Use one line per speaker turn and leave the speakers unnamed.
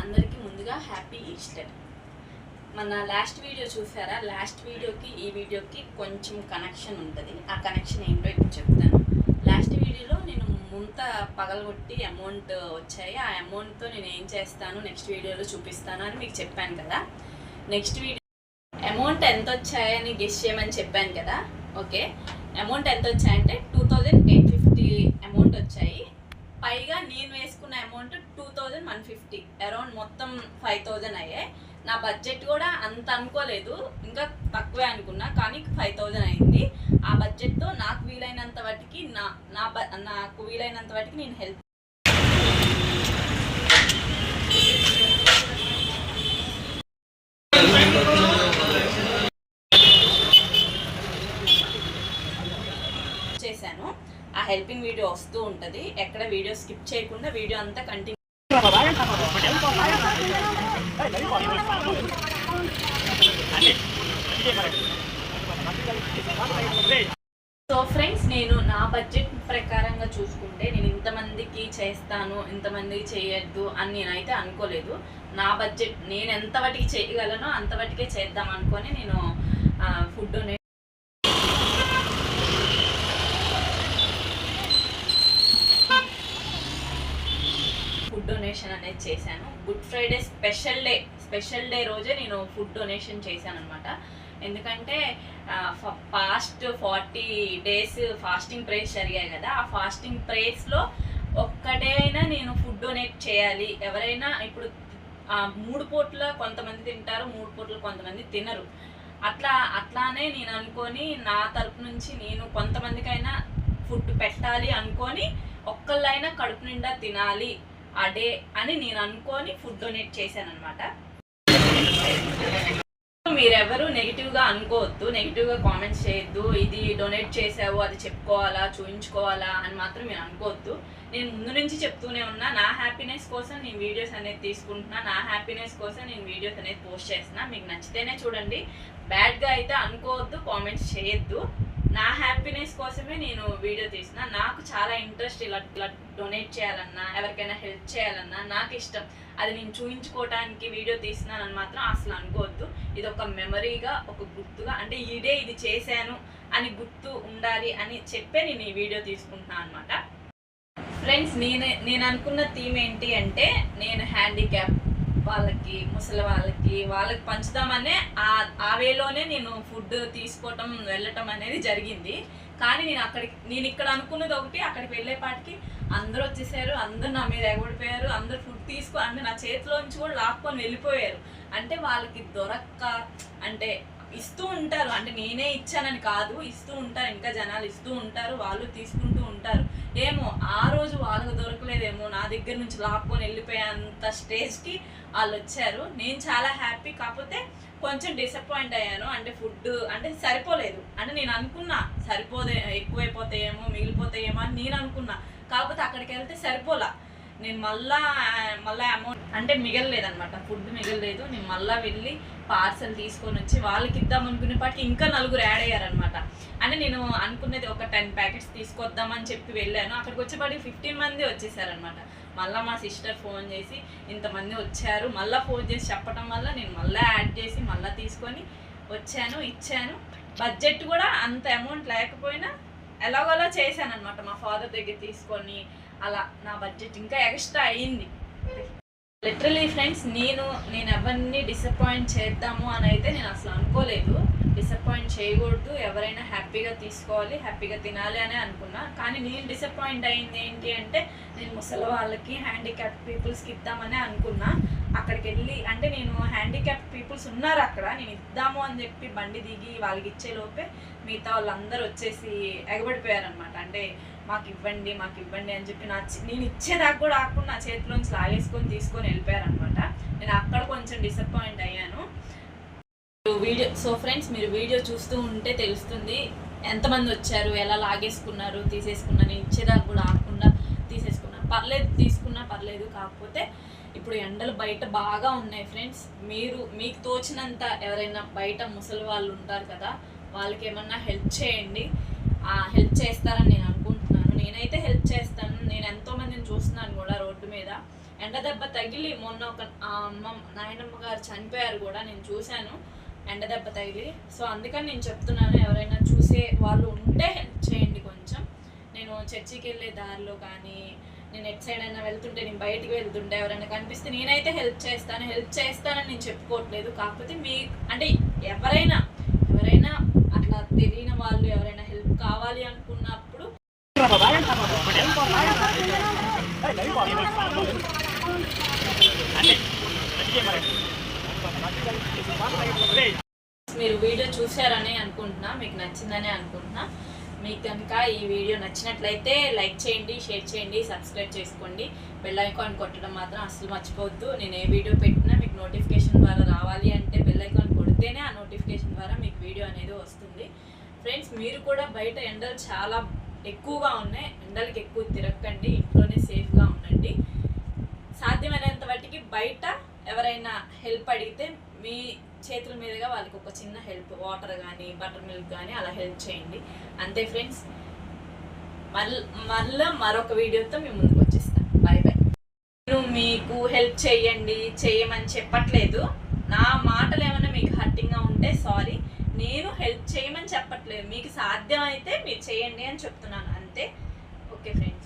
అందరికీ ముందుగా happy Easter. మన లాస్ట్ వీడియో చూసారా? లాస్ట్ వీడియోకి ఈ వీడియోకి కొంచెం కనెక్షన్ ఉంటుంది. ఆ కనెక్షన్ ఏంటో ఇప్పుడు చెప్తాను. లాస్ట్ వీడియోలో నేను ముంత పగలగొట్టి అమౌంట్ వచ్చాయి, ఆ అమౌంట్తో నేను ఏం చేస్తాను నెక్స్ట్ వీడియోలో చూపిస్తాను అని మీకు చెప్పాను కదా. నెక్స్ట్ వీడియో అమౌంట్ ఎంత వచ్చాయని గెస్ చేయమని చెప్పాను కదా. ఓకే, అమౌంట్ ఎంత వచ్చాయంటే 2850 అమౌంట్ వచ్చాయి. పైగా నేను వేసుకున్న అమౌంట్ 2150, అరౌండ్ మొత్తం 5000 అయ్యాయి. నా బడ్జెట్ కూడా అంత అనుకోలేదు, ఇంకా తక్కువే అనుకున్నా, కానీ 5000 అయింది. ఆ బడ్జెట్తో నాకు వీలైనంత వాటికి నాకు వీలైనంత వాటికి నేను హెల్ప్ చేశాను. ఆ హెల్పింగ్ వీడియో వస్తూ ఉంటుంది, ఎక్కడ వీడియో స్కిప్ చేయకుండా వీడియో అంతా కంటిన్యూ. సో ఫ్రెండ్స్, నేను నా బడ్జెట్ ప్రకారంగా చూసుకుంటే నేను ఇంతమందికి చేస్తాను, ఇంతమందికి చేయొద్దు అని నేనైతే అనుకోలేదు. నా బడ్జెట్ నేను ఎంత వాటికి చేయగలనో అంత వాటికే చేద్దాం అనుకొని నేను ఫుడ్ డొనేషన్ అనేది చేశాను. గుడ్ ఫ్రైడే స్పెషల్ డే రోజే నేను ఫుడ్ డొనేషన్ చేశాను అనమాట. ఎందుకంటే పాస్ట్ 40 days ఫాస్టింగ్ ప్రేయర్స్ జరిగాయి కదా. ఆ ఫాస్టింగ్ ప్రేయర్స్లో ఒక్కటైనా నేను ఫుడ్ డొనేట్ చేయాలి. ఎవరైనా ఇప్పుడు 3 పూట్ల కొంతమంది తింటారు, 3 పూట్ల కొంతమంది తినరు. అట్లానే నేను అనుకొని నా తరపు నుంచి నేను కొంతమందికైనా ఫుడ్ పెట్టాలి అనుకొని, ఒక్కళ్ళైనా కడుపు నిండా తినాలి ఆ డే అని నేను అనుకొని ఫుడ్ డొనేట్ చేశాను అనమాట. మీరెవరు నెగిటివ్గా అనుకోవద్దు, నెగిటివ్గా కామెంట్స్ చేయొద్దు. ఇది డొనేట్ చేసావు, అది చెప్పుకోవాలా, చూపించుకోవాలా అని మాత్రం మీరు అనుకోవద్దు. నేను ముందు నుంచి చెప్తూనే ఉన్నా, నా హ్యాపీనెస్ కోసం నేను వీడియోస్ అనేది తీసుకుంటున్నా, నా హ్యాపీనెస్ కోసం నేను వీడియోస్ అనేది పోస్ట్ చేస్తున్నా. మీకు నచ్చితేనే చూడండి, బ్యాడ్గా అయితే అనుకోవద్దు, కామెంట్స్ చేయొద్దు. నా హ్యాపీనెస్ కోసమే నేను వీడియో తీసిన. నాకు చాలా ఇంట్రెస్ట్ ఇలా డొనేట్ చేయాలన్నా, ఎవరికైనా హెల్ప్ చేయాలన్నా నాకు ఇష్టం. అది నేను చూపించుకోవడానికి వీడియో తీస్తున్నానని మాత్రం అసలు అనుకోవద్దు. ఇది ఒక మెమరీగా, ఒక గుర్తుగా, అంటే ఈడే ఇది చేశాను అని గుర్తు ఉండాలి అని చెప్పే నేను ఈ వీడియో తీసుకుంటున్నాను అనమాట. ఫ్రెండ్స్, నేను అనుకున్న థీమ్ ఏంటి అంటే, నేను హ్యాండిక్యాప్ వాళ్ళకి, ముసలి వాళ్ళకి పంచుదామనే ఆ వేలోనే నేను ఫుడ్ తీసుకోవటం వెళ్ళటం అనేది జరిగింది. కానీ నేను ఇక్కడ అనుకున్నది ఒకటి, అక్కడికి వెళ్ళేపాటికి అందరూ వచ్చేసారు, అందరూ నా మీద ఎగబడిపోయారు, అందరూ ఫుడ్ అంటే నా చేతిలోంచి కూడా లాక్కొని వెళ్ళిపోయారు. అంటే వాళ్ళకి దొరక్క, అంటే ఇస్తూ ఉంటారు, అంటే నేనే ఇచ్చానని కాదు, ఇస్తూ ఉంటారు, ఇంకా జనాలు ఇస్తూ ఉంటారు, వాళ్ళు తీసుకుంటూ ఉంటారు. ఏమో ఆ రోజు వాళ్ళకు దొరకలేదేమో, నా దగ్గర నుంచి లాక్కొని వెళ్ళిపోయేంత స్టేజ్కి వాళ్ళు వచ్చారు. నేను చాలా హ్యాపీ, కాకపోతే కొంచెం డిసప్పాయింట్ అయ్యాను. అంటే ఫుడ్ అంటే సరిపోలేదు, అంటే నేను అనుకున్నా సరిపోదే, ఎక్కువైపోతాయేమో, మిగిలిపోతాయేమో అని నేను అనుకున్నా. కాకపోతే అక్కడికి వెళ్తే సరిపోలా. నేను మళ్ళా అమౌంట్ అంటే మిగలలేదనమాట, ఫుడ్ మిగలలేదు. నేను మళ్ళీ వెళ్ళి పార్సల్ తీసుకొని వచ్చి వాళ్ళకి ఇద్దాం అనుకునేపాటికి ఇంకా 4 యాడ్ అయ్యారనమాట. అంటే నేను అనుకున్నది ఒక 10 ప్యాకెట్స్ తీసుకొద్దామని చెప్పి వెళ్ళాను. అక్కడికి వచ్చేపాటికి 15 మంది వచ్చేసారనమాట. మళ్ళీ మా సిస్టర్ ఫోన్ చేసి ఇంతమంది వచ్చారు, మళ్ళీ ఫోన్ చేసి చెప్పడం వల్ల నేను మళ్ళీ యాడ్ చేసి మళ్ళీ తీసుకొని వచ్చాను, ఇచ్చాను. బడ్జెట్ కూడా అంత అమౌంట్ లేకపోయినా ఎలాగోలా చేశాను అనమాట. మా ఫాదర్ దగ్గర తీసుకొని అలా నా బడ్జెట్ ఇంకా ఎక్స్ట్రా అయ్యింది. లిటరలీ ఫ్రెండ్స్, నేను ఎవరిని డిసప్పాయింట్ చేద్దాము అని అయితే నేను అసలు అనుకోలేదు. డిసప్పాయింట్ చేయకూడదు, ఎవరైనా హ్యాపీగా తీసుకోవాలి, హ్యాపీగా తినాలి అని అనుకున్నా. కానీ నేను డిసప్పాయింట్ అయింది ఏంటి అంటే, నేను ముసలి వాళ్ళకి, హ్యాండిక్యాప్ పీపుల్స్కి ఇద్దామని అనుకున్నా. అక్కడికి వెళ్ళి, అంటే నేను హ్యాండిక్యాప్ పీపుల్స్ ఉన్నారు అక్కడ, నేను ఇద్దాము అని చెప్పి బండి దిగి వాళ్ళకి ఇచ్చే లోపే మిగతా వాళ్ళందరూ వచ్చేసి ఎగబడిపోయారనమాట. అంటే మాకు ఇవ్వండి అని చెప్పి నేను ఇచ్చేదాకా కూడా ఆకుండా నా చేతిలోంచి లాగేసుకొని తీసుకొని వెళ్ళిపోయారనమాట. నేను అక్కడ కొంచెం డిసప్పాయింట్ అయ్యాను. సో ఫ్రెండ్స్, మీరు వీడియో చూస్తూ ఉంటే తెలుస్తుంది ఎంతమంది వచ్చారు, ఎలా లాగేసుకున్నారు, తీసేసుకున్నారు. నేను ఇచ్చేదాకా కూడా ఆకుండా తీసేసుకున్నాను. తీసుకున్నా పర్లేదు. కాకపోతే ఇప్పుడు ఎండలు బయట బాగా ఉన్నాయి ఫ్రెండ్స్. మీకు తోచినంత ఎవరైనా బయట ముసలి వాళ్ళు ఉంటారు కదా, వాళ్ళకి ఏమన్నా హెల్ప్ చేయండి. హెల్ప్ చేస్తారని నేను అనుకుంటున్నాను. నేనైతే హెల్ప్ చేస్తాను. నేను ఎంతోమందిని చూస్తున్నాను కూడా రోడ్డు మీద. ఎండ దెబ్బ తగిలి మొన్న ఒక నాయనమ్మ గారు చనిపోయారు కూడా, నేను చూశాను ఎండ దెబ్బ తగిలి. సో అందుకని నేను చెప్తున్నాను, ఎవరైనా చూసే వాళ్ళు ఉంటే హెల్ప్ చేయండి కొంచెం. నేను చర్చికి వెళ్ళే దారిలో కానీ, నేను ఎట్ సైడ్ అయినా వెళ్తుంటే, నేను బయటికి వెళ్తుంటే ఎవరైనా కనిపిస్తే నేనైతే హెల్ప్ చేస్తానని నేను చెప్పుకోవట్లేదు. కాకపోతే మీ అంటే ఎవరైనా అట్లా తెలియని వాళ్ళు ఎవరైనా హెల్ప్ కావాలి అనుకున్నప్పుడు మీరు వీడియో చూశారని అనుకుంటున్నా, మీకు నచ్చిందని అనుకుంటున్నా. మీకు కనుక ఈ వీడియో నచ్చినట్లయితే లైక్ చేయండి, షేర్ చేయండి, సబ్స్క్రైబ్ చేసుకోండి. బెల్ ఐకాన్ కొట్టడం మాత్రం అస్సలు మర్చిపోవద్దు. నేను ఏ వీడియో పెట్టినా మీకు నోటిఫికేషన్ ద్వారా రావాలి అంటే బెల్ ఐకాన్ కొడితేనే ఆ నోటిఫికేషన్ ద్వారా మీకు వీడియో అనేది వస్తుంది. ఫ్రెండ్స్, మీరు కూడా బయట ఎండలు చాలా ఎక్కువగా ఉన్నాయి, ఎండలకి ఎక్కువ తిరగకండి, ఇంట్లోనే సేఫ్గా ఉండండి. సాధ్యమైనంత వాటికి బయట ఎవరైనా హెల్ప్ అడిగితే మీ చేతుల మీదుగా వాళ్ళకి ఒక చిన్న హెల్ప్, వాటర్ కానీ బటర్ మిల్క్ కానీ అలా హెల్ప్ చేయండి. అంతే ఫ్రెండ్స్, మళ్ళీ మరొక వీడియోతో మీ ముందుకు వచ్చేస్తాను. Bye bye. నేను మీకు హెల్ప్ చేయమని చెప్పట్లేదు. నా మాటలు ఏమైనా మీకు హర్టింగ్గా ఉంటే సారీ. నేను హెల్ప్ చేయమని చెప్పట్లేదు, మీకు సాధ్యం అయితే మీరు చేయండి అని చెప్తున్నాను అంతే. Okay friends.